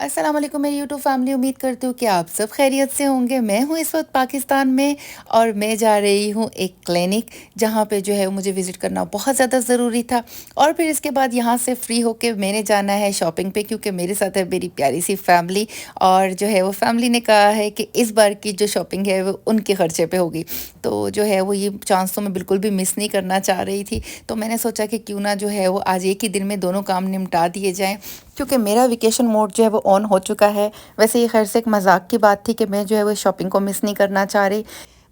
अस्सलाम वालेकुम मेरी यूट्यूब फैमिली। उम्मीद करती हूँ कि आप सब खैरियत से होंगे। मैं हूँ इस वक्त पाकिस्तान में और मैं जा रही हूँ एक क्लिनिक जहाँ पे जो है वो मुझे विज़िट करना बहुत ज़्यादा ज़रूरी था। और फिर इसके बाद यहाँ से फ्री होके मैंने जाना है शॉपिंग पे, क्योंकि मेरे साथ है मेरी प्यारी सी फैमिली। और जो है वो फैमिली ने कहा है कि इस बार की जो शॉपिंग है वो उनके खर्चे पे होगी। तो जो है वो ये चांस तो मैं बिल्कुल भी मिस नहीं करना चाह रही थी। तो मैंने सोचा कि क्यों ना जो है वो आज एक ही दिन में दोनों काम निपटा दिए जाएँ, क्योंकि मेरा वेकेशन मोड जो है वो ऑन हो चुका है। वैसे ये खैर से एक मज़ाक की बात थी कि मैं जो है वो शॉपिंग को मिस नहीं करना चाह रही।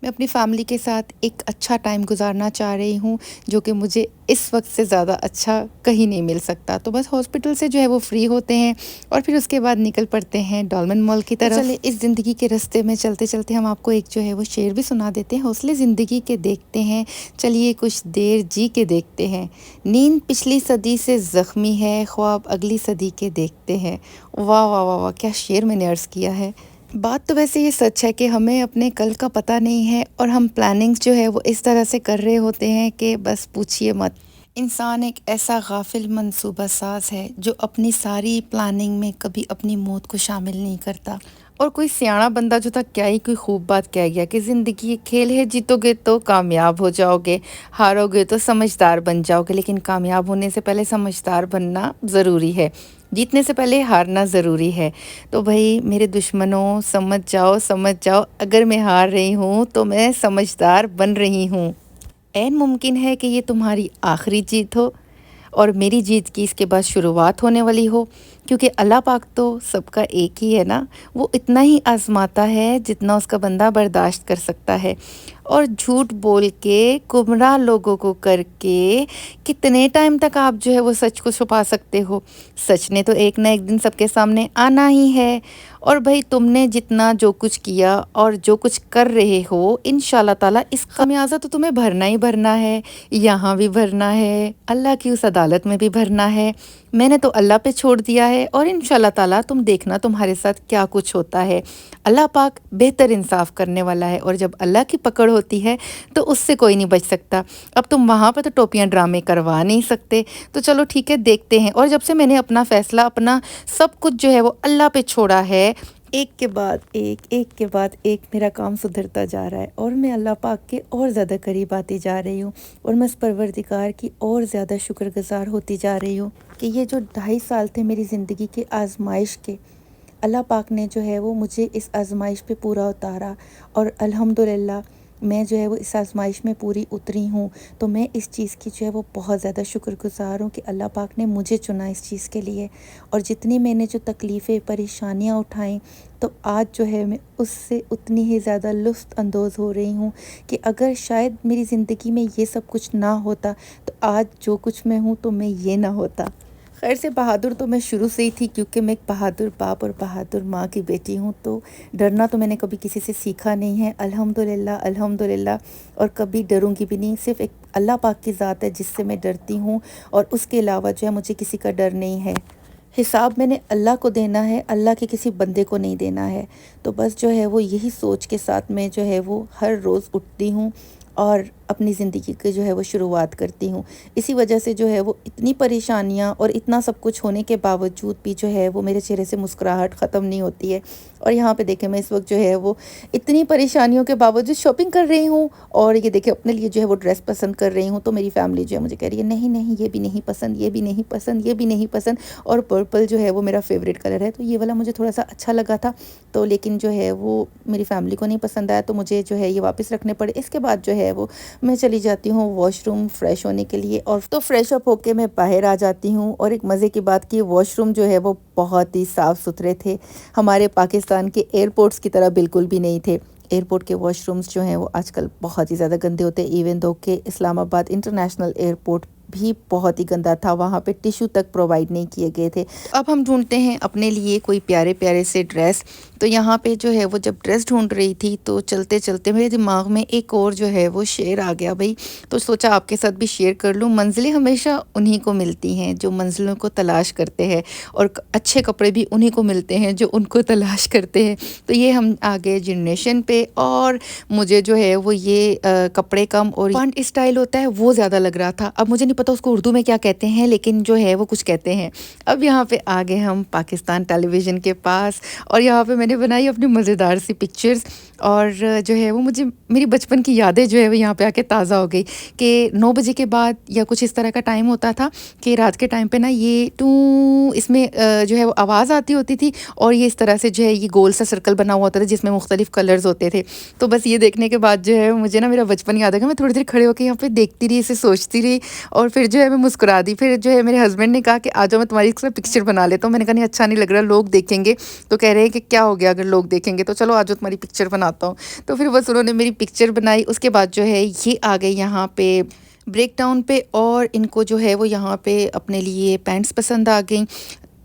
मैं अपनी फैमिली के साथ एक अच्छा टाइम गुजारना चाह रही हूँ, जो कि मुझे इस वक्त से ज़्यादा अच्छा कहीं नहीं मिल सकता। तो बस हॉस्पिटल से जो है वो फ्री होते हैं और फिर उसके बाद निकल पड़ते हैं डॉल्मेन मॉल की तरफ। चले इस ज़िंदगी के रास्ते में चलते चलते हम आपको एक जो है वो शेर भी सुना देते हैं। हौसले ज़िंदगी के देखते हैं, चलिए कुछ देर जी के देखते हैं। नींद पिछली सदी से ज़ख्मी है, ख्वाब अगली सदी के देखते हैं। वाह वाह वाह वाह, क्या शेर मैंने अर्ज़ किया है। बात तो वैसे ये सच है कि हमें अपने कल का पता नहीं है और हम प्लानिंग्स जो है वो इस तरह से कर रहे होते हैं कि बस पूछिए मत। इंसान एक ऐसा गाफिल मंसूबा साज है जो अपनी सारी प्लानिंग में कभी अपनी मौत को शामिल नहीं करता। और कोई सियाना बंदा जो था, क्या ही कोई खूब बात कह गया कि ज़िंदगी एक खेल है, जीतोगे तो कामयाब हो जाओगे, हारोगे तो समझदार बन जाओगे। लेकिन कामयाब होने से पहले समझदार बनना ज़रूरी है, जीतने से पहले हारना ज़रूरी है। तो भाई मेरे दुश्मनों, समझ जाओ, अगर मैं हार रही हूँ तो मैं समझदार बन रही हूँ। ऐन मुमकिन है कि ये तुम्हारी आखिरी जीत हो और मेरी जीत की इसके बाद शुरुआत होने वाली हो, क्योंकि अल्लाह पाक तो सबका एक ही है ना। वो इतना ही आजमाता है जितना उसका बंदा बर्दाश्त कर सकता है। और झूठ बोल के, गुमराह लोगों को करके कितने टाइम तक आप जो है वो सच को छुपा सकते हो। सच ने तो एक ना एक दिन सबके सामने आना ही है। और भाई तुमने जितना जो कुछ किया और जो कुछ कर रहे हो, इंशाल्लाह ताला इसका खमियाजा तो तुम्हें भरना ही भरना है। यहाँ भी भरना है, अल्लाह की उस अदालत में भी भरना है। मैंने तो अल्लाह पे छोड़ दिया है और इंशाल्लाह ताला तुम देखना तुम्हारे साथ क्या कुछ होता है। अल्लाह पाक बेहतर इंसाफ करने वाला है और जब अल्लाह की पकड़ होती है तो उससे कोई नहीं बच सकता। अब तुम वहाँ पे तो टोपियाँ ड्रामे करवा नहीं सकते। तो चलो ठीक है, देखते हैं। और जब से मैंने अपना फ़ैसला, अपना सब कुछ जो है वो अल्लाह पे छोड़ा है, एक के बाद एक मेरा काम सुधरता जा रहा है और मैं अल्लाह पाक के और ज़्यादा करीब आती जा रही हूँ और मैं उस परवरदिगार की और ज़्यादा शुक्रगुज़ार होती जा रही हूँ कि ये जो 2.5 साल थे मेरी ज़िंदगी के आजमाइश के, अल्लाह पाक ने जो है वो मुझे इस आजमाइश पे पूरा उतारा। और अल्हम्दुलिल्लाह मैं जो है वो इस आजमाइश में पूरी उतरी हूँ। तो मैं इस चीज़ की जो है वो बहुत ज़्यादा शुक्रगुज़ार हूँ कि अल्लाह पाक ने मुझे चुना इस चीज़ के लिए। और जितनी मैंने जो तकलीफ़ें, परेशानियाँ उठाई, तो आज जो है मैं उससे उतनी ही ज़्यादा लुत्फ़ अंदोज़ हो रही हूँ कि अगर शायद मेरी ज़िंदगी में ये सब कुछ ना होता तो आज जो कुछ मैं हूँ तो मैं ये ना होता। खैर से बहादुर तो मैं शुरू से ही थी, क्योंकि मैं एक बहादुर बाप और बहादुर माँ की बेटी हूँ। तो डरना तो मैंने कभी किसी से सीखा नहीं है, अल्हम्दुलिल्लाह अल्हम्दुलिल्लाह। और कभी डरूंगी भी नहीं। सिर्फ़ एक अल्लाह पाक की ज़ात है जिससे मैं डरती हूँ और उसके अलावा जो है मुझे किसी का डर नहीं है। हिसाब मैंने अल्लाह को देना है, अल्लाह के किसी बंदे को नहीं देना है। तो बस जो है वो यही सोच के साथ मैं जो है वो हर रोज़ उठती हूँ और अपनी ज़िंदगी की जो है वो शुरुआत करती हूँ। इसी वजह से जो है वो इतनी परेशानियाँ और इतना सब कुछ होने के बावजूद भी जो है वो मेरे चेहरे से मुस्कुराहट ख़त्म नहीं होती है। और यहाँ पे देखें, मैं इस वक्त जो है वो इतनी परेशानियों के बावजूद शॉपिंग कर रही हूँ और ये देखिए अपने लिए जो है वो ड्रेस पसंद कर रही हूँ। तो मेरी फैमिली जो है मुझे कह रही है, नहीं नहीं ये भी नहीं पसंद, ये भी नहीं पसंद, ये भी नहीं पसंद। और पर्पल जो है वो मेरा फेवरेट कलर है, तो ये वाला मुझे थोड़ा सा अच्छा लगा था। तो लेकिन जो है वो मेरी फैमिली को नहीं पसंद आया, तो मुझे जो है ये वापस रखने पड़े। इसके बाद जो है वो मैं चली जाती हूँ वॉशरूम फ़्रेश होने के लिए, और तो फ़्रेश अप होके मैं बाहर आ जाती हूँ। और एक मज़े की बात कि वॉशरूम जो है वो बहुत ही साफ़ सुथरे थे। हमारे पाकिस्तान के एयरपोर्ट्स की तरह बिल्कुल भी नहीं थे। एयरपोर्ट के वॉशरूम्स जो हैं वो आजकल बहुत ही ज़्यादा गंदे होते हैं। इवन दो कि इस्लामाबाद इंटरनेशनल एयरपोर्ट भी बहुत ही गंदा था, वहाँ पे टिश्यू तक प्रोवाइड नहीं किए गए थे। अब हम ढूंढते हैं अपने लिए कोई प्यारे प्यारे से ड्रेस। तो यहाँ पे जो है वो जब ड्रेस ढूंढ रही थी तो चलते चलते मेरे दिमाग में एक और जो है वो शेर आ गया भाई। तो सोचा आपके साथ भी शेयर कर लूँ। मंजिलें हमेशा उन्हीं को मिलती हैं जो मंजिलों को तलाश करते हैं, और अच्छे कपड़े भी उन्हीं को मिलते हैं जो उनको तलाश करते हैं। तो ये हम आ गए जनरेशन पे, और मुझे जो है वो ये कपड़े कम और फंड स्टाइल होता है वो ज़्यादा लग रहा था। अब मुझे नहीं पता उसको उर्दू में क्या कहते हैं, लेकिन जो है वो कुछ कहते हैं। अब यहाँ पे आ गए हम पाकिस्तान टेलीविज़न के पास और यहाँ पे मैंने बनाई अपनी मज़ेदार सी पिक्चर्स और जो है वो मुझे मेरी बचपन की यादें जो है वो यहाँ पे आके ताज़ा हो गई कि 9 बजे के बाद या कुछ इस तरह का टाइम होता था कि रात के टाइम पे ना ये टू इसमें जो है वो आवाज़ आती होती थी और ये इस तरह से जो है ये गोल सा सर्कल बना हुआ होता था जिसमें मुख्तलिफ कलर्स होते थे। तो बस ये देखने के बाद जो है मुझे ना मेरा बचपन याद आ गया। मैं थोड़ी देर खड़े होकर यहाँ पे देखती रही, इसे सोचती रही और फिर जो है मैं मुस्कुरा दी। फिर जो है मेरे हस्बैंड ने कहा कि आ जाओ मैं तुम्हारी इसका पिक्चर बना लेता हूँ। मैंने कहा नहीं अच्छा नहीं लग रहा, लोग देखेंगे तो कह रहे हैं कि क्या हो गया अगर लोग देखेंगे, तो चलो आ जाओ तुम्हारी पिक्चर बनाता हूँ। तो फिर बस उन्होंने मेरी पिक्चर बनाई। उसके बाद जो है ये आ गई यहाँ पे ब्रेक डाउन पे और इनको जो है वो यहाँ पे अपने लिए पैंट्स पसंद आ गई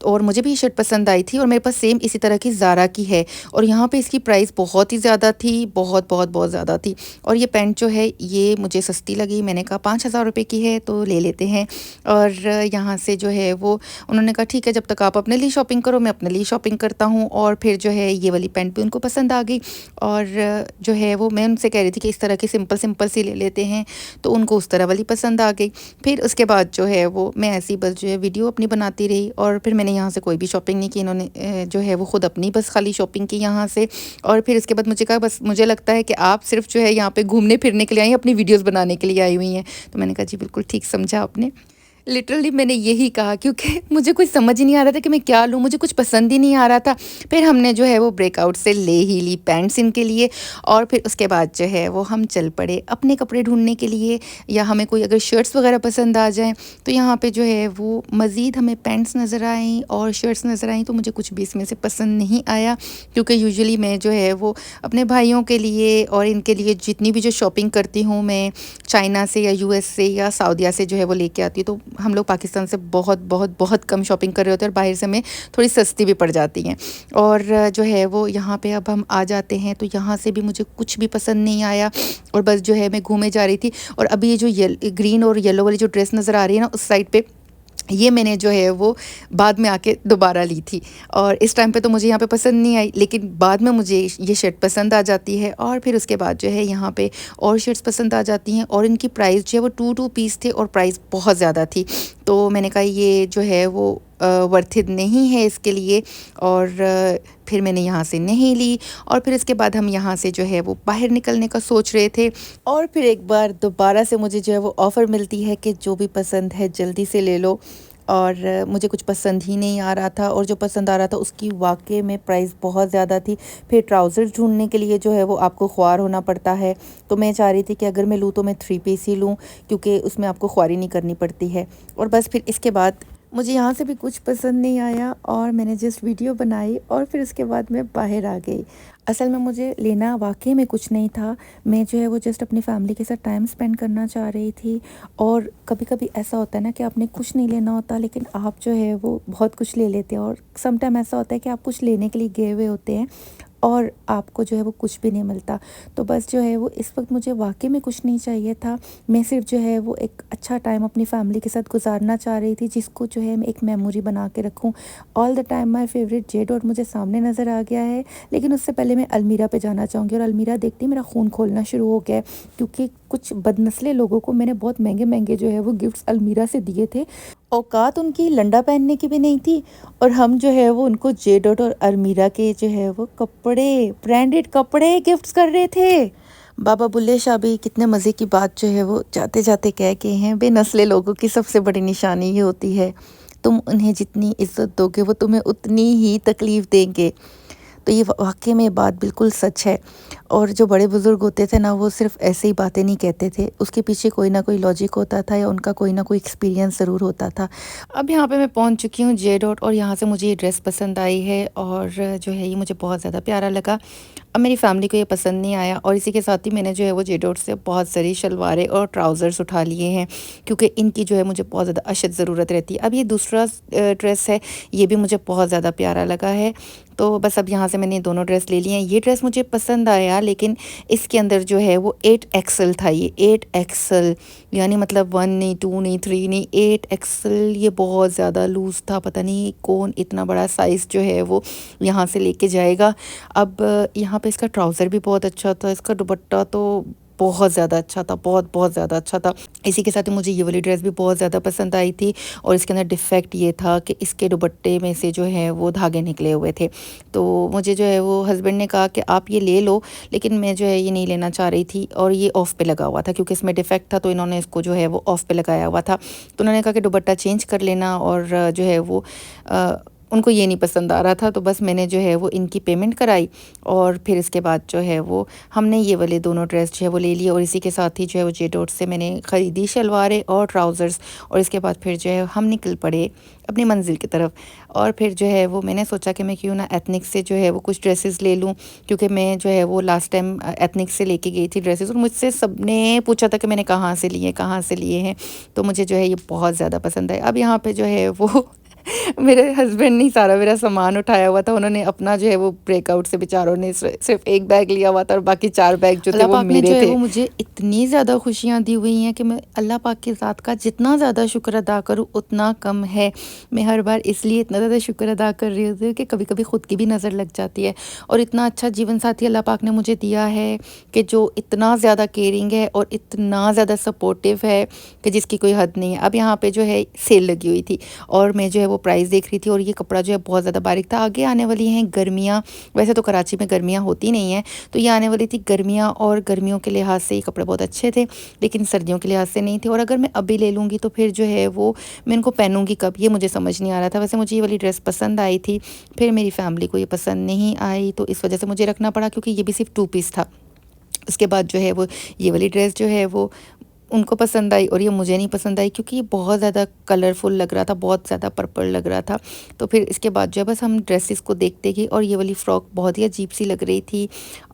और मुझे भी ये शर्ट पसंद आई थी और मेरे पास सेम इसी तरह की ज़ारा की है और यहाँ पे इसकी प्राइस बहुत ही ज़्यादा थी, बहुत बहुत बहुत ज़्यादा थी। और ये पैंट जो है ये मुझे सस्ती लगी, मैंने कहा 5,000 रुपये की है तो ले लेते हैं। और यहाँ से जो है वो उन्होंने कहा ठीक है जब तक आप अपने लिए शॉपिंग करो मैं अपने लिए शॉपिंग करता हूँ। और फिर जो है ये वाली पैंट भी उनको पसंद आ गई और जो है वो मैं उनसे कह रही थी कि इस तरह की सिंपल सिंपल सी ले लेते हैं, तो उनको उस तरह वाली पसंद आ गई। फिर उसके बाद जो है वो मैं ऐसी बस जो है वीडियो अपनी बनाती रही और फिर मैंने यहाँ से कोई भी शॉपिंग नहीं की। इन्होंने जो है वो ख़ुद अपनी बस खाली शॉपिंग की यहाँ से। और फिर उसके बाद मुझे कहा बस मुझे लगता है कि आप सिर्फ जो है यहाँ पे घूमने फिरने के लिए आई हैं, अपनी वीडियोस बनाने के लिए आई हुई हैं। तो मैंने कहा जी बिल्कुल ठीक समझा आपने। लिटरली मैंने यही कहा क्योंकि मुझे कुछ समझ ही नहीं आ रहा था कि मैं क्या लूँ, मुझे कुछ पसंद ही नहीं आ रहा था। फिर हमने जो है वो ब्रेकआउट से ले ही ली पैंट्स इनके लिए और फिर उसके बाद जो है वो हम चल पड़े अपने कपड़े ढूंढने के लिए या हमें कोई अगर शर्ट्स वगैरह पसंद आ जाएँ तो यहाँ पे जो है वो मज़ीद हमें पैंट्स नज़र आई और शर्ट्स नज़र आई। तो मुझे कुछ भी इसमें से पसंद नहीं आया क्योंकि यूजुअली मैं जो है वो अपने भाइयों के लिए और इनके लिए जितनी भी जो शॉपिंग करती हूँ मैं चाइना से या यूएस से या सऊदीया से जो है वो लेके आती हूँ। तो हम लोग पाकिस्तान से बहुत बहुत बहुत कम शॉपिंग कर रहे होते हैं और बाहर से हमें थोड़ी सस्ती भी पड़ जाती हैं। और जो है वो यहाँ पे अब हम आ जाते हैं तो यहाँ से भी मुझे कुछ भी पसंद नहीं आया और बस जो है मैं घूमे जा रही थी। और अभी ये जो ग्रीन और येलो वाली जो ड्रेस नज़र आ रही है ना उस साइड पे ये मैंने जो है वो बाद में आके दोबारा ली थी और इस टाइम पे तो मुझे यहाँ पे पसंद नहीं आई, लेकिन बाद में मुझे ये शर्ट पसंद आ जाती है। और फिर उसके बाद जो है यहाँ पे और शर्ट्स पसंद आ जाती हैं और इनकी प्राइस जो है वो 2 पीस थे और प्राइस बहुत ज़्यादा थी। तो मैंने कहा ये जो है वो वर्थ इट नहीं है इसके लिए और फिर मैंने यहाँ से नहीं ली। और फिर इसके बाद हम यहाँ से जो है वो बाहर निकलने का सोच रहे थे और फिर एक बार दोबारा से मुझे जो है वो ऑफ़र मिलती है कि जो भी पसंद है जल्दी से ले लो। और मुझे कुछ पसंद ही नहीं आ रहा था और जो पसंद आ रहा था उसकी वाकई में प्राइस बहुत ज़्यादा थी। फिर ट्राउज़र्स ढूंढने के लिए जो है वो आपको ख्वार होना पड़ता है। तो मैं चाह रही थी कि अगर मैं लूँ तो मैं 3 पीस ही लूँ क्योंकि उसमें आपको ख्वारी नहीं करनी पड़ती है। और बस फिर इसके बाद मुझे यहाँ से भी कुछ पसंद नहीं आया और मैंने जस्ट वीडियो बनाई और फिर उसके बाद मैं बाहर आ गई। असल में मुझे लेना वाकई में कुछ नहीं था, मैं जो है वो जस्ट अपनी फैमिली के साथ टाइम स्पेंड करना चाह रही थी। और कभी कभी ऐसा होता है ना कि आपने कुछ नहीं लेना होता लेकिन आप जो है वो बहुत कुछ ले लेते हैं और सम टाइम ऐसा होता है कि आप कुछ लेने के लिए गए हुए होते हैं और आपको जो है वो कुछ भी नहीं मिलता। तो बस जो है वो इस वक्त मुझे वाकई में कुछ नहीं चाहिए था, मैं सिर्फ जो है वो एक अच्छा टाइम अपनी फैमिली के साथ गुजारना चाह रही थी जिसको जो है मैं एक मेमोरी बना के रखूं। All the time my favourite J dot मुझे सामने नज़र आ गया है, लेकिन उससे पहले मैं अलमीरा पे जाना चाहूँगी। और अलमीरा देखते ही मेरा खून खोलना शुरू हो गया है क्योंकि कुछ बदनस्ले लोगों को मैंने बहुत महंगे महंगे जो है वो गिफ्ट्स अलमीरा से दिए थे, औकात उनकी लंडा पहनने की भी नहीं थी और हम जो है वो उनको जे डॉट और अलमीरा के जो है वो कपड़े, ब्रांडेड कपड़े गिफ्ट्स कर रहे थे। बाबा बुल्ले शाह भी कितने मज़े की बात जो है वो जाते जाते कह गए हैं, बेनस्ले लोगों की सबसे बड़ी निशानी ये होती है तुम उन्हें जितनी इज्जत दोगे वो तुम्हें उतनी ही तकलीफ़ देंगे। तो ये वाकई में बात बिल्कुल सच है। और जो बड़े बुज़ुर्ग होते थे ना वो सिर्फ ऐसे ही बातें नहीं कहते थे, उसके पीछे कोई ना कोई लॉजिक होता था या उनका कोई ना कोई एक्सपीरियंस ज़रूर होता था। अब यहाँ पे मैं पहुँच चुकी हूँ जे डॉट और यहाँ से मुझे ये ड्रेस पसंद आई है और जो है ये मुझे बहुत ज़्यादा प्यारा लगा। अब मेरी फैमिली को ये पसंद नहीं आया और इसी के साथ ही मैंने जो है वो जे डॉट से बहुत सारी शलवारें और ट्राउज़र्स उठा लिए हैं क्योंकि इनकी जो है मुझे बहुत ज़्यादा अशद ज़रूरत रहती है। अब ये दूसरा ड्रेस है, ये भी मुझे बहुत ज़्यादा प्यारा लगा है। तो बस अब यहाँ से मैंने दोनों ड्रेस ले लिए हैं। ये ड्रेस मुझे पसंद आया लेकिन इसके अंदर जो है वो 8 XL था, ये 8 XL यानी मतलब 1 नहीं 2 नहीं 3 नहीं 8 XL, ये बहुत ज़्यादा लूज़ था। पता नहीं कौन इतना बड़ा साइज़ जो है वो यहाँ से लेके जाएगा। अब यहाँ पे इसका ट्राउज़र भी बहुत अच्छा था, इसका दुपट्टा तो बहुत ज़्यादा अच्छा था, बहुत ज़्यादा अच्छा था। इसी के साथ ही मुझे ये वाली ड्रेस भी बहुत ज़्यादा पसंद आई थी और इसके अंदर डिफ़ेक्ट ये था कि इसके दुपट्टे में से जो है वो धागे निकले हुए थे। तो मुझे जो है वो हस्बैंड ने कहा कि आप ये ले लो, लेकिन मैं जो है ये नहीं लेना चाह रही थी और ये ऑफ़ पे लगा हुआ था क्योंकि इसमें डिफ़ेक्ट था, तो इन्होंने इसको जो है वो ऑफ़ पे लगाया हुआ था। तो उन्होंने कहा कि दुपट्टा चेंज कर लेना और जो है वो अ, उनको ये नहीं पसंद आ रहा था, तो बस मैंने जो है वो इनकी पेमेंट कराई और फिर इसके बाद जो है वो हमने ये वाले दोनों ड्रेस जो है वो ले लिए और इसी के साथ ही जो है वो जे डॉट से मैंने ख़रीदी शलवारें और ट्राउज़र्स और इसके बाद फिर जो है हम निकल पड़े अपनी मंजिल की तरफ। और फिर जो है वो मैंने सोचा कि मैं क्यों ना एथनिक से जो है वो कुछ ड्रेसेस ले लूँ, क्योंकि मैं जो है वो लास्ट टाइम एथनिक से लेके गई थी ड्रेसेस और मुझसे सबने पूछा था कि मैंने कहाँ से लिए, कहाँ से लिए हैं। तो मुझे जो है ये बहुत ज़्यादा पसंद आए। अब यहाँ पे जो है वो मेरे हस्बैंड ने सारा मेरा सामान उठाया हुआ था। उन्होंने अपना जो है वो ब्रेकआउट से बेचारों ने सिर्फ़ 1 बैग लिया हुआ था और बाकी 4 बैग जो थे अल्लाह वो पाक ने मेरे जो है थे। वो मुझे इतनी ज़्यादा खुशियाँ दी हुई हैं कि मैं अल्लाह पाक की ज़ात का जितना ज़्यादा शुक्र अदा करूँ उतना कम है। मैं हर बार इसलिए इतना ज़्यादा शुक्र अदा कर रही होती हूँ कि कभी-कभी खुद की भी नज़र लग जाती है और इतना अच्छा जीवन साथी अल्लाह पाक ने मुझे दिया है कि जो इतना ज़्यादा केयरिंग है और इतना ज़्यादा सपोर्टिव है कि जिसकी कोई हद नहीं है। अब यहाँ पे जो है सेल लगी हुई थी और मैं जो है वो प्राइस देख रही थी और ये कपड़ा जो है बहुत ज़्यादा बारीक था। आगे आने वाली हैं गर्मियाँ, वैसे तो कराची में गर्मियाँ होती नहीं हैं, तो ये आने वाली थी गर्मियाँ और गर्मियों के लिहाज से ये कपड़े बहुत अच्छे थे, लेकिन सर्दियों के लिहाज से नहीं थे और अगर मैं अभी ले लूँगी तो फिर जो है वो मैं इनको पहनूँगी कब, ये मुझे समझ नहीं आ रहा था। वैसे मुझे ये वाली ड्रेस पसंद आई थी, फिर मेरी फैमिली को ये पसंद नहीं आई, तो इस वजह से मुझे रखना पड़ा क्योंकि ये भी सिर्फ़ 2 पीस था। उसके बाद जो है वो ये वाली ड्रेस जो है वो उनको पसंद आई और ये मुझे नहीं पसंद आई क्योंकि ये बहुत ज़्यादा कलरफुल लग रहा था, बहुत ज़्यादा पर्पल लग रहा था। तो फिर इसके बाद जो है बस हम ड्रेसेस को देखते गए और ये वाली फ़्रॉक बहुत ही अजीब-सी लग रही थी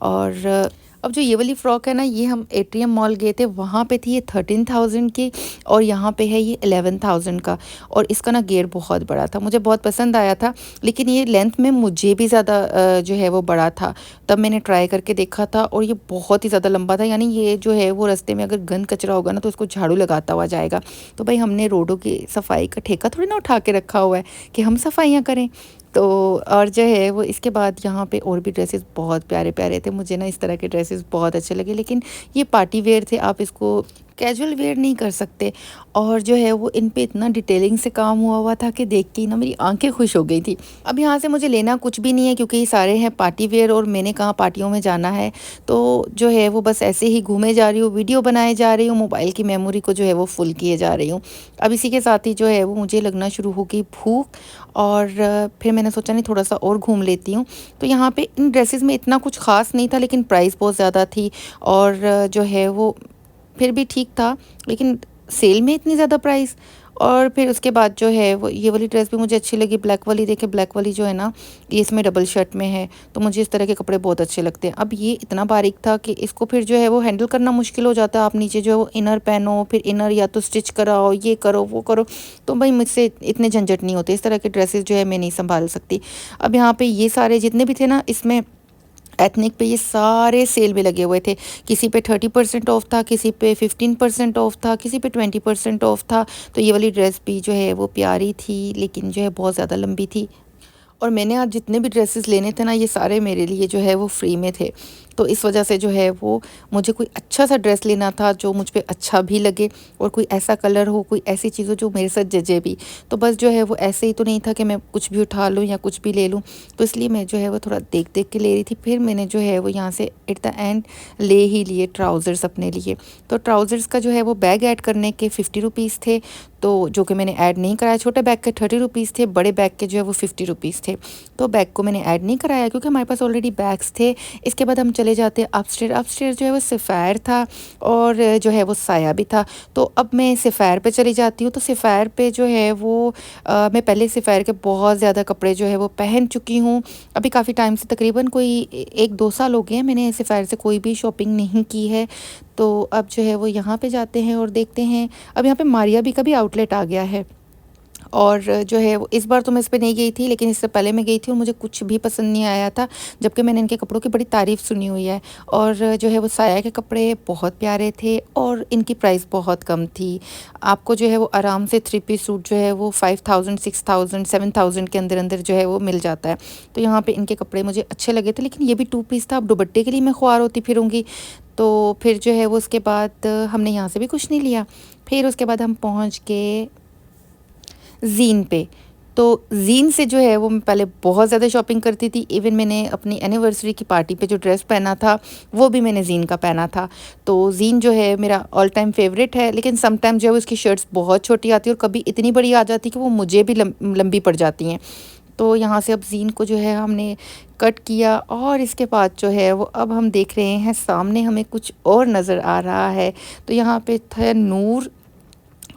और अब जो ये वाली फ़्रॉक है ना, ये हम एट्रियम मॉल गए थे, वहाँ पे थी ये 13,000 की और यहाँ पे है ये 11,000 का और इसका ना घेर बहुत बड़ा था, मुझे बहुत पसंद आया था, लेकिन ये लेंथ में मुझे भी ज़्यादा जो है वो बड़ा था। तब मैंने ट्राई करके देखा था और ये बहुत ही ज़्यादा लंबा था, यानी ये जो है वो रास्ते में अगर गंद कचरा होगा ना तो इसको झाड़ू लगाता हुआ जाएगा। तो भाई हमने रोडों की सफाई का ठेका थोड़ी ना उठा के रखा हुआ है कि हम सफाइयाँ करें। तो और जो है वो इसके बाद यहाँ पे और भी ड्रेसेस बहुत प्यारे-प्यारे थे। मुझे ना इस तरह के ड्रेसेस बहुत अच्छे लगे, लेकिन ये पार्टी वियर थे, आप इसको कैजुअल वियर नहीं कर सकते। और जो है वो इन पे इतना डिटेलिंग से काम हुआ हुआ था कि देख के ही ना मेरी आँखें खुश हो गई थी। अब यहाँ से मुझे लेना कुछ भी नहीं है क्योंकि ये सारे हैं पार्टी वियर और मैंने कहाँ पार्टियों में जाना है। तो जो है वो बस ऐसे ही घूमे जा रही हूँ, वीडियो बनाए जा रही हूँ, मोबाइल की मेमोरी को जो है वो फुल किए जा रही हूँ। अब इसी के साथ ही जो है वो मुझे लगना शुरू हो गई भूख और फिर मैंने सोचा नहीं थोड़ा-सा और घूम लेती हूँ। तो यहाँ पे इन ड्रेसेस में इतना कुछ ख़ास नहीं था, लेकिन प्राइस बहुत ज़्यादा थी और जो है वो फिर भी ठीक था, लेकिन सेल में इतनी ज़्यादा प्राइस। और फिर उसके बाद जो है वो ये वाली ड्रेस भी मुझे अच्छी लगी, ब्लैक वाली। देखिए ब्लैक वाली जो है ना, ये इसमें डबल शर्ट में है, तो मुझे इस तरह के कपड़े बहुत अच्छे लगते हैं। अब ये इतना बारीक था कि इसको फिर जो है वो हैंडल करना मुश्किल हो जाता है। आप नीचे जो है वो इनर पहनो, फिर इनर या तो स्टिच कराओ, ये करो, वो करो, तो भाई मुझसे इतने झंझट नहीं होते। इस तरह के ड्रेसेस जो है मैं नहीं सँभाल सकती। अब यहाँ पे ये सारे जितने भी थे ना, इसमें एथनिक पे ये सारे सेल में लगे हुए थे। किसी पे 30% ऑफ था, किसी पे 15% ऑफ था, किसी पे 20% ऑफ था। तो ये वाली ड्रेस भी जो है वो प्यारी थी, लेकिन जो है बहुत ज़्यादा लंबी थी। और मैंने आज जितने भी ड्रेसेस लेने थे ना, ये सारे मेरे लिए जो है वो फ्री में थे। तो इस वजह से जो है वो मुझे कोई अच्छा सा ड्रेस लेना था जो मुझ पे अच्छा भी लगे और कोई ऐसा कलर हो, कोई ऐसी चीज़ हो जो मेरे साथ जचे भी। तो बस जो है वो ऐसे ही तो नहीं था कि मैं कुछ भी उठा लूँ या कुछ भी ले लूँ। तो इसलिए मैं जो है वो थोड़ा देख-देख के ले रही थी। फिर मैंने जो है वो यहाँ से एट द एंड ले ही लिए ट्राउज़र्स अपने लिए। तो ट्राउज़र्स का जो है वो बैग ऐड करने के 50 रुपीज़ थे, तो जो कि मैंने ऐड नहीं कराया। छोटे बैग के 30 रुपीज़ थे, बड़े बैग के जो है वो 50 रुपीज़ थे। तो बैग को मैंने ऐड नहीं कराया क्योंकि हमारे पास ऑलरेडी बैग्स थे। इसके बाद हम चले जाते अपस्टेयर। अपस्टेयर जो है वो सफ़ायर था और जो है वो साया भी था। तो अब मैं सफ़ायर पे चली जाती हूँ। तो सफ़ायर पे जो है वो मैं पहले सफ़ायर के बहुत ज़्यादा कपड़े जो है वो पहन चुकी हूँ। अभी काफ़ी टाइम से, तकरीबन कोई 1-2 साल हो गए हैं, मैंने सफ़ायर से कोई भी शॉपिंग नहीं की है। तो अब जो है वो यहाँ पे जाते हैं और देखते हैं। अब यहाँ पे मारिया बी का भी आउटलेट आ गया है और जो है वो इस बार तो मैं इस पे नहीं गई थी, लेकिन इससे पहले मैं गई थी और मुझे कुछ भी पसंद नहीं आया था, जबकि मैंने इनके कपड़ों की बड़ी तारीफ़ सुनी हुई है। और जो है वो साया के कपड़े बहुत प्यारे थे और इनकी प्राइस बहुत कम थी। आपको जो है वो आराम से 3 पीस सूट जो है वो 5000, 6000, 7000 के अंदर-अंदर जो है वो मिल जाता है। तो यहाँ पे इनके कपड़े मुझे अच्छे लगे थे, लेकिन ये भी 2 पीस था। अब दुपट्टे के लिए मैं ख्वार होती फिरूँगी, तो फिर जो है वो उसके बाद हमने यहाँ से भी कुछ नहीं लिया। फिर उसके बाद हम पहुँच गए ज़ीन पे। तो ज़ीन से जो है वो मैं पहले बहुत ज़्यादा शॉपिंग करती थी। इवन मैंने अपनी एनिवर्सरी की पार्टी पे जो ड्रेस पहना था, वो भी मैंने ज़ीन का पहना था। तो ज़ीन जो है मेरा ऑल टाइम फ़ेवरेट है, लेकिन सम टाइम जो है उसकी शर्ट्स बहुत छोटी आती है और कभी इतनी बड़ी आ जाती है कि वो मुझे भी लंबी पड़ जाती हैं। तो यहाँ से अब ज़ीन को जो है हमने कट किया और इसके बाद जो है वो अब हम देख रहे हैं सामने हमें कुछ और नज़र आ रहा है। तो यहाँ पे था नूर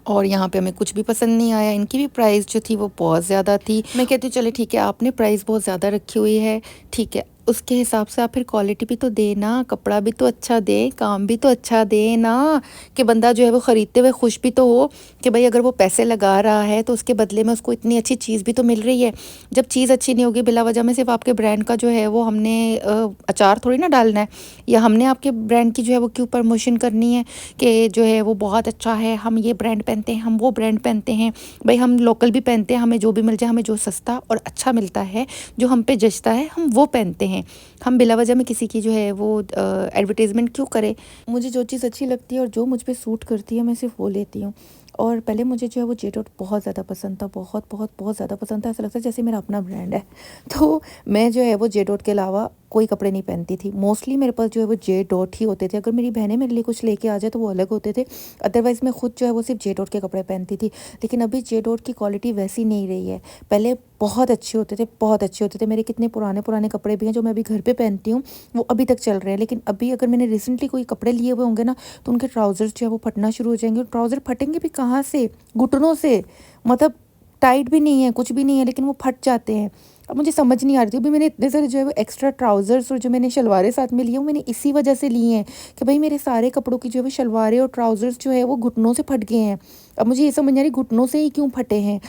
और यहाँ पे हमें कुछ भी पसंद नहीं आया। इनकी भी प्राइस जो थी वो बहुत ज़्यादा थी। मैं कहती हूँ चले ठीक है, आपने प्राइस बहुत ज़्यादा रखी हुई है, ठीक है, उसके हिसाब से आप फिर क्वालिटी भी तो देना, कपड़ा भी तो अच्छा दें, काम भी तो अच्छा दें ना, कि बंदा जो है वो ख़रीदते हुए खुश भी तो हो कि भाई अगर वो पैसे लगा रहा है तो उसके बदले में उसको इतनी अच्छी चीज़ भी तो मिल रही है। जब चीज़ अच्छी नहीं होगी बिला वजह में सिर्फ आपके ब्रांड का जो है वो हमने अचार थोड़ी ना डालना है, या हमने आपके ब्रांड की जो है वो क्यों प्रमोशन करनी है कि जो है वो बहुत अच्छा है, हम ये ब्रांड पहनते हैं, हम वो ब्रांड पहनते हैं। भाई हम लोकल भी पहनते हैं, हमें जो भी मिल जाए, हमें जो सस्ता और अच्छा मिलता है, जो हम पे जचता है, हम वो पहनते हैं। हम बिला वजह में किसी की जो है वो एडवर्टाइजमेंट क्यों करें। मुझे जो चीज़ अच्छी लगती है और जो मुझ पे सूट करती है मैं सिर्फ वो लेती हूँ। और पहले मुझे जो है वो जे डॉट बहुत ज़्यादा पसंद था, बहुत बहुत बहुत ज़्यादा पसंद था। ऐसा लगता है जैसे मेरा अपना ब्रांड है। तो मैं जो है वो जे डॉट के अलावा कोई कपड़े नहीं पहनती थी। मोस्टली मेरे पास जो है वो जे डॉट ही होते थे। अगर मेरी बहनें मेरे लिए कुछ लेके आ जाए तो वो अलग होते थे, अदरवाइज़ मैं खुद जो है वो सिर्फ जे डॉट के कपड़े पहनती थी। लेकिन अभी जे डॉट की क्वालिटी वैसी नहीं रही है। पहले बहुत अच्छे होते थे, बहुत अच्छे होते थे। मेरे कितने पुराने पुराने कपड़े भी हैं जो मैं अभी घर पे पहनती हूँ, वो अभी तक चल रहे हैं। लेकिन अभी अगर मैंने रिसेंटली कोई कपड़े लिए हुए होंगे ना, तो उनके ट्राउज़र्स जो है वो फटना शुरू हो जाएंगे। और ट्राउज़र फटेंगे भी कहाँ से, घुटनों से। मतलब टाइट भी नहीं है, कुछ भी नहीं है, लेकिन वो फट जाते हैं। अब मुझे समझ नहीं आ रही थी, अभी मैंने इतने सारे जो है वो एक्स्ट्रा ट्राउज़र्स और जो मैंने शलवारें साथ में ली हैं वो मैंने इसी वजह से ली हैं कि भाई मेरे सारे कपड़ों की जो है वो शलवारें और ट्राउज़र्स जो है वो घुटनों से फट गए हैं। अब मुझे ये समझ नहीं आ रही घुटनों से ही क्यों फटे हैं।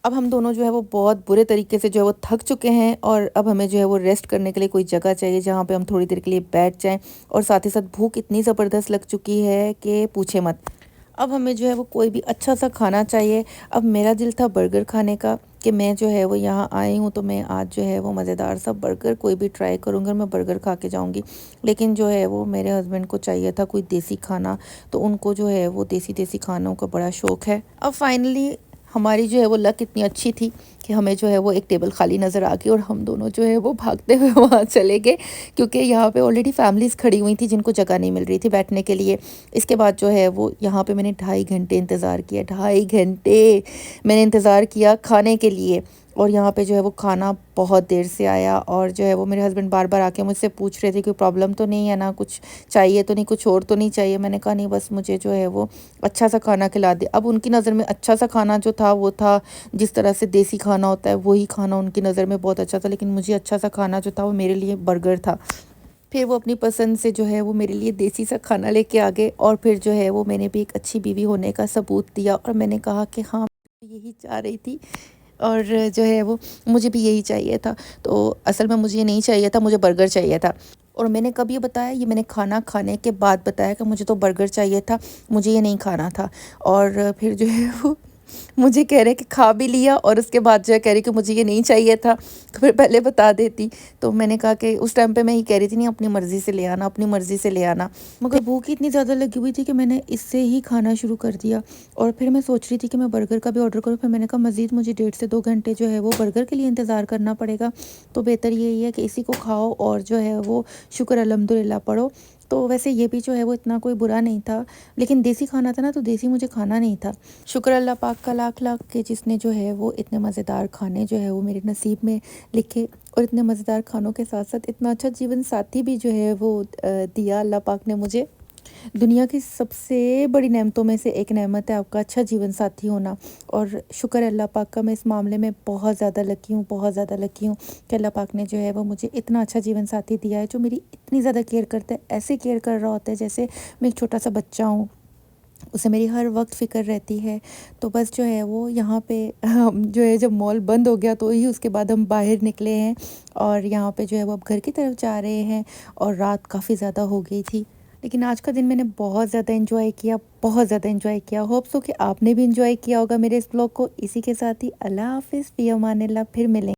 अब हम दोनों जो है वो बहुत बुरे तरीके से जो है वो थक चुके हैं और अब हमें जो है वो रेस्ट करने के लिए कोई जगह चाहिए जहाँ पे हम थोड़ी देर के लिए बैठ जाएं। और साथ ही साथ भूख इतनी ज़बरदस्त लग चुकी है कि पूछे मत। अब हमें जो है वो कोई भी अच्छा सा खाना चाहिए। अब मेरा दिल था बर्गर खाने का कि मैं जो है वो यहाँ आई हूँ तो मैं आज जो है वो मज़ेदार सा बर्गर कोई भी ट्राई करूँगी और मैं बर्गर खा के जाऊँगी। लेकिन जो है वो मेरे हस्बैंड को चाहिए था कोई देसी खाना, तो उनको जो है वो देसी देसी खानों का बड़ा शौक़ है। अब फाइनली हमारी जो है वो लक इतनी अच्छी थी कि हमें जो है वो एक टेबल खाली नज़र आ गई और हम दोनों जो है वो भागते हुए वहाँ चले गए, क्योंकि यहाँ पे ऑलरेडी फैमिलीज़ खड़ी हुई थी जिनको जगह नहीं मिल रही थी बैठने के लिए। इसके बाद जो है वो यहाँ पे मैंने 2.5 घंटे इंतज़ार किया, 2.5 घंटे मैंने इंतज़ार किया खाने के लिए। और यहाँ पे जो है वो खाना बहुत देर से आया और जो है वो मेरे हस्बैंड बार बार आके मुझसे पूछ रहे थे कोई प्रॉब्लम तो नहीं है ना, कुछ चाहिए तो नहीं, कुछ और तो नहीं चाहिए। मैंने कहा नहीं, बस मुझे जो है वो अच्छा सा खाना खिला दे। अब उनकी नज़र में अच्छा सा खाना जो था वो था जिस तरह से देसी खाना होता है, वही खाना उनकी नज़र में बहुत अच्छा था। लेकिन मुझे अच्छा सा खाना जो था वो मेरे लिए बर्गर था। फिर वो अपनी पसंद से जो है वो मेरे लिए देसी सा खाना लेके आ गए और फिर जो है वो मैंने भी एक अच्छी बीवी होने का सबूत दिया और मैंने कहा कि हाँ, यही चाह रही थी और जो है वो मुझे भी यही चाहिए था। तो असल में मुझे ये नहीं चाहिए था, मुझे बर्गर चाहिए था। और मैंने कब ये बताया, ये मैंने खाना खाने के बाद बताया कि मुझे तो बर्गर चाहिए था, मुझे ये नहीं खाना था। और फिर जो है वो मुझे कह रहे कि खा भी लिया और उसके बाद जो है कह रही कि मुझे ये नहीं चाहिए था, तो फिर पहले बता देती। तो मैंने कहा कि उस टाइम पे मैं ही कह रही थी नहीं, अपनी मर्ज़ी से ले आना, अपनी मर्ज़ी से ले आना। मगर भूख इतनी ज़्यादा लगी हुई थी कि मैंने इससे ही खाना शुरू कर दिया। और फिर मैं सोच रही थी कि मैं बर्गर का भी ऑर्डर करूँ, फिर मैंने कहा मज़ीद मुझे 1.5 से 2 घंटे जो है वो बर्गर के लिए इंतज़ार करना पड़ेगा, तो बेहतर यही है कि इसी को खाओ और जो है वो शुक्र अल्हम्दुलिल्लाह पढ़ो। तो वैसे ये भी जो है वो इतना कोई बुरा नहीं था, लेकिन देसी खाना था ना, तो देसी मुझे खाना नहीं था। शुक्र अल्लाह पाक का लाख लाख के जिसने जो है वो इतने मज़ेदार खाने जो है वो मेरे नसीब में लिखे और इतने मज़ेदार खानों के साथ साथ इतना अच्छा जीवन साथी भी जो है वो दिया अल्लाह पाक ने मुझे। दुनिया की सबसे बड़ी नेमतों में से एक नेमत है आपका अच्छा जीवन साथी होना। और शुक्र है अल्लाह पाक का, मैं इस मामले में बहुत ज़्यादा लकी हूँ, बहुत ज़्यादा लकी हूँ कि अल्लाह पाक ने जो है वो मुझे इतना अच्छा जीवन साथी दिया है जो मेरी इतनी ज़्यादा केयर करता है, ऐसे केयर कर रहा होता है जैसे मैं एक छोटा सा बच्चा हूँ। उसे मेरी हर वक्त फ़िक्र रहती है। तो बस जो है वो यहाँ पे हम जो है जब मॉल बंद हो गया तो ही उसके बाद हम बाहर निकले हैं और यहाँ पे जो है वो अब घर की तरफ जा रहे हैं और रात काफ़ी ज़्यादा हो गई थी। लेकिन आज का दिन मैंने बहुत ज़्यादा एंजॉय किया, बहुत ज़्यादा एंजॉय किया। होप सो कि आपने भी एंजॉय किया होगा मेरे इस ब्लॉग को। इसी के साथ ही अल्लाह हाफ़िज़, फ़ी अमानिल्लाह, फिर मिलेंगे।